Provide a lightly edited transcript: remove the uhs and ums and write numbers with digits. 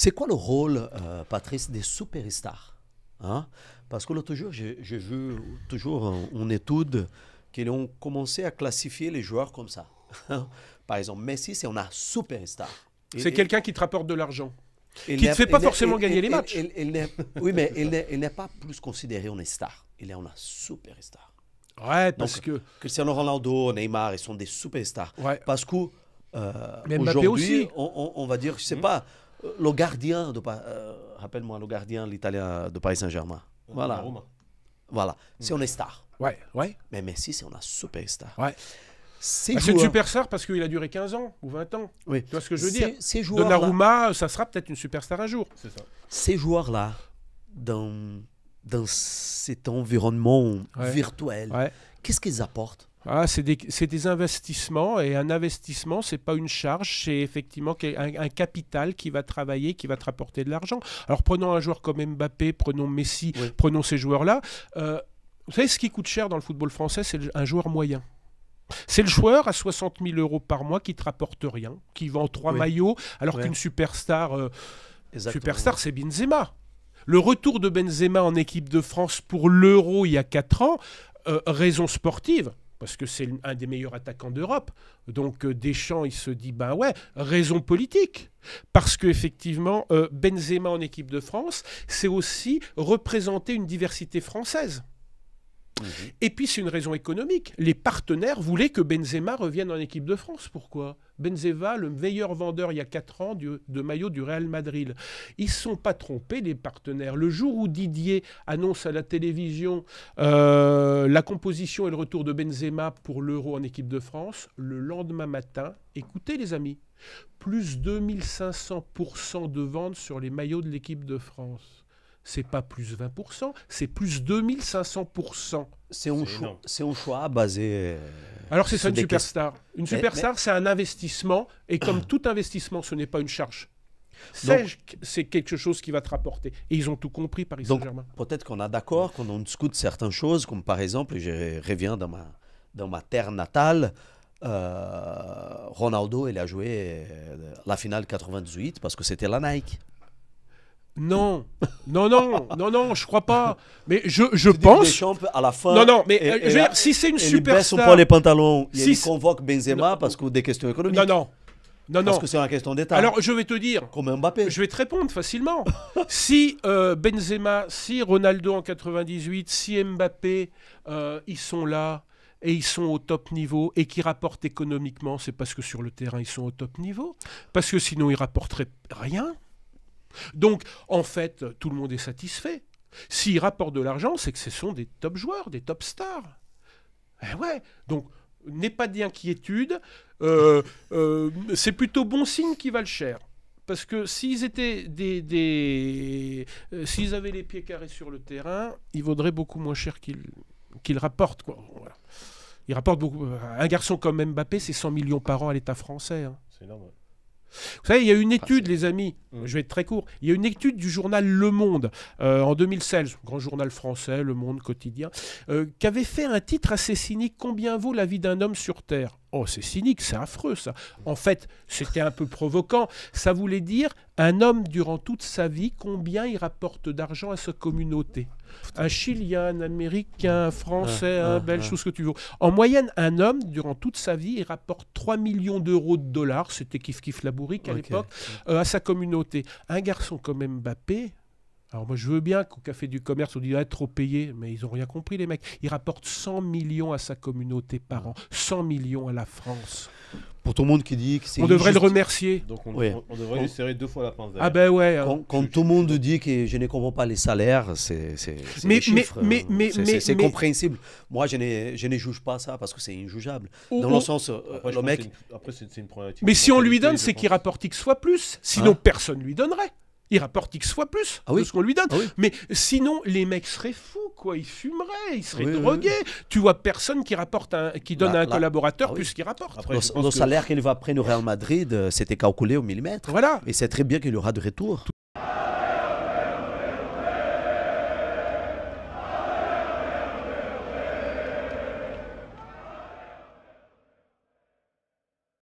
C'est quoi le rôle, Patrice, des superstars, hein? Parce que l'autre jour, j'ai vu toujours une étude qui ont commencé à classifier les joueurs comme ça. Par exemple, Messi, c'est un superstar. C'est quelqu'un qui te rapporte de l'argent. Il Qui ne n'est- fait pas il n'est- forcément il- gagner il- les matchs. Oui, mais il n'est pas plus considéré une star. Il est un superstar. Ouais, parce Donc, que... Cristiano Ronaldo, Neymar, ils sont des superstars. Ouais. Parce que Mais Mbappé aujourd'hui, aussi. on va dire, je sais pas, le gardien de rappelle-moi le gardien, l'Italien de Paris Saint-Germain. Voilà, voilà, c'est une star. Ouais, ouais, Mais Messi, c'est une superstar. ouais. Ces Bah, c'est une joueurs- superstar parce qu'il a duré 15 ans ou 20 ans. Oui. Tu vois ce que je veux dire? Ces joueurs-là, Donnarumma, ça sera peut-être une superstar un jour. C'est ça. ces joueurs-là, dans cet environnement Ouais. virtuel, Ouais. qu'est-ce qu'ils apportent? Ah, c'est des investissements, et un investissement, c'est pas une charge, c'est effectivement un capital qui va travailler, qui va te rapporter de l'argent. Alors prenons un joueur comme Mbappé, prenons Messi, Oui. prenons ces joueurs-là. Vous savez, ce qui coûte cher dans le football français, c'est un joueur moyen. C'est le joueur à 60 000 € par mois qui te rapporte rien, qui vend 3 Oui. maillots, alors Ouais. qu'une superstar, Exactement. superstar, c'est Benzema. Le retour de Benzema en équipe de France pour l'Euro il y a 4 ans, raison sportive, parce que c'est un des meilleurs attaquants d'Europe. Donc Deschamps, il se dit, ben ouais, raison politique. Parce qu'effectivement, Benzema en équipe de France, c'est aussi représenter une diversité française. Et puis c'est une raison économique. Les partenaires voulaient que Benzema revienne en équipe de France. Pourquoi? Benzema, le meilleur vendeur il y a 4 ans de maillot du Real Madrid. Ils ne se sont pas trompés, les partenaires. Le jour où Didier annonce à la télévision la composition et le retour de Benzema pour l'Euro en équipe de France, le lendemain matin, écoutez les amis, plus 2500% de ventes sur les maillots de l'équipe de France. C'est pas plus 20%, c'est plus 2500%. énorme. C'est un choix basé. Alors c'est ça sur une des superstar. Une Mais- superstar, c'est un investissement, et comme tout investissement, ce n'est pas une charge. Donc- C'est quelque chose qui va te rapporter. Et ils ont tout compris, Paris Donc, Saint-Germain. peut-être qu'on est d'accord, qu'on discute certaines choses, comme par exemple, je reviens dans ma terre natale, Ronaldo, il a joué la finale 98 parce que c'était la Nike. Non, je crois pas. Mais je Tu dis que pense... Deschamps, à la fin, Non, mais et- je et veux là, dire, si c'est une il baisse un superstar... peu les pantalons, Si il c'est- convoque Benzema Non. parce que des questions économiques. Non. Parce que c'est une question d'État. Alors, je vais te dire, Comme Mbappé. je vais te répondre facilement. Si Benzema, si Ronaldo en 98, si Mbappé, ils sont là et ils sont au top niveau et qui rapportent économiquement, c'est parce que sur le terrain, ils sont au top niveau. Parce que sinon, ils rapporteraient rien. Donc, en fait, tout le monde est satisfait. S'ils rapportent de l'argent, c'est que ce sont des top joueurs, des top stars. Eh ouais. Donc, n'aie pas d'inquiétude. C'est plutôt bon signe qu'ils valent cher. Parce que s'ils étaient s'ils avaient les pieds carrés sur le terrain, ils vaudraient beaucoup moins cher qu'ils rapportent, quoi. Voilà. Ils rapportent beaucoup. Un garçon comme Mbappé, c'est 100 millions par an à l'État français, hein. C'est énorme. Ouais. Vous savez, il y a une étude, les amis, je vais être très court, il y a une étude du journal Le Monde, en 2016, grand journal français, Le Monde quotidien, qui avait fait un titre assez cynique, Combien vaut la vie d'un homme sur Terre? Oh, c'est cynique, c'est affreux ça. En fait, c'était un peu provoquant. Ça voulait dire, un homme durant toute sa vie, combien il rapporte d'argent à sa communauté? Un Chilien, un Américain, un Français, un Belge, tout ce que tu veux. En moyenne, un homme, durant toute sa vie, il rapporte 3 millions d'euros de dollars, c'était kiff-kiff la bourrique à l'époque, à sa communauté. Un garçon comme Mbappé, alors moi je veux bien qu'au Café du Commerce on dit trop payé, mais ils n'ont rien compris les mecs. Il rapporte 100 millions à sa communauté par an, 100 millions à la France. Pour tout le monde qui dit que c'est On devrait le injuste. remercier. Donc on, Oui. on devrait lui serrer 2 fois la pince Ah derrière. ben ouais. hein. Quand tout le monde dit que je ne comprends pas les salaires, c'est Mais- des chiffres, mais- c'est mais- compréhensible. Moi, je ne juge pas ça parce que c'est injugeable. Oh, Dans oh. le sens, Après, je le pense mec, que c'est une problématique. Mais de si on lui mentalité, donne, je c'est qu'il pense. rapporte X fois plus. Sinon, Hein personne ne lui donnerait. Il rapporte X fois plus Ah oui. de ce qu'on lui donne. Ah oui. Mais sinon, les mecs seraient fous, quoi. Ils fumeraient, ils seraient Oui, oui, drogués. Tu vois personne qui qui donne Là- à un là- collaborateur ah oui. plus qu'il rapporte. Après, je pense le que- salaire qu'il va prendre au Real Madrid, c'était calculé au millimètre. Voilà. Et c'est très bien qu'il y aura de retour.